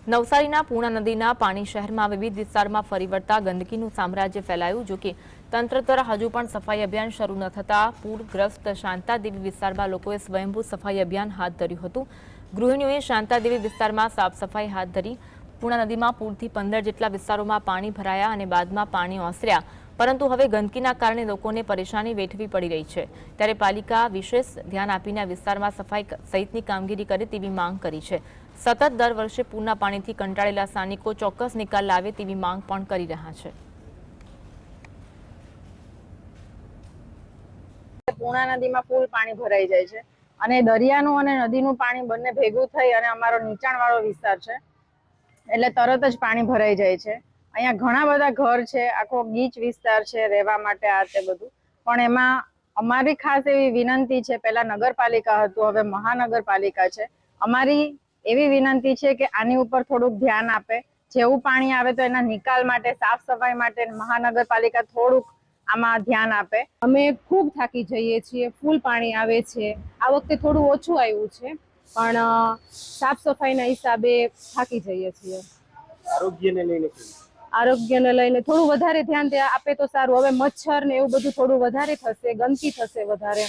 નવસારીના પૂર્ણા નદીના પાણી શહેરમાં વિવિધ વિસ્તારમાં ફરી વળતા ગંદકીનું સામ્રાજ્ય ફેલાયું, જો કે તંત્ર દ્વારા હજુ પણ સફાઈ અભિયાન શરૂ ન થતાં પૂરગ્રસ્ત શાંતાદેવી વિસ્તારમાં લોકોએ સ્વયંભૂ સફાઈ અભિયાન હાથ ધર્યું હતું। ગૃહિણીઓએ શાંતાદેવી વિસ્તારમાં સાફ સફાઈ હાથ ધરી। પૂર્ણા નદીમાં પૂરથી 15 જેટલા વિસ્તારોમાં પાણી ભરાયા અને બાદમાં પાણી ઓસર્યા, પરંતુ હવે ગંદકીના કારણે લોકોને પરેશાની વેઠવી પડી રહી છે। ત્યારે પાલિકા વિશેષ ધ્યાન આપીને વિસ્તારમાં સફાઈ સહિતની કામગીરી કરે તેવી માંગ કરી છે। સતત દર વર્ષે પૂરના પાણીથી કંટાળેલા સ્થાનિકો ચોક્કસ નિકાલ લાવે તેવી માંગ પણ કરી રહ્યા છે। પૂર્ણા નદીમાં ફૂલ પાણી ભરાઈ જાય છે અને દરિયાનું અને નદીનું પાણી બંને ભેગું થઈ અને અમારો નીચાણવાળો વિસ્તાર છે એટલે તરત જ પાણી ભરાઈ જાય છે। અહીંયા ઘણા બધા ઘર છે, આખો ગીચ વિસ્તાર છે રહેવા માટે, આ તે બધું। પણ એમાં અમારી ખાસ એવી વિનંતી છે, પહેલા નગરપાલિકા હતું, હવે મહાનગરપાલિકા છે। અમારી એવી વિનંતી છે કે આની ઉપર થોડુંક ધ્યાન આપે। જેવું પાણી આવે તો એના નિકાલ માટે, સાફ સફાઈ માટે મહાનગરપાલિકા થોડુંક આમાં ધ્યાન આપે। અમે ખૂબ થાકી જઈએ છીએ, ફૂલ પાણી આવે છે। આ વખતે થોડું ઓછું આવ્યું છે, પણ સાફ સફાઈના હિસાબે થાકી જઈએ છીએ। આરોગ્યને લઈને થોડું વધારે ધ્યાન આપે તો સારું। હવે મચ્છર ને એવું બધું થોડું વધારે થશે, ગંદકી થશે વધારે।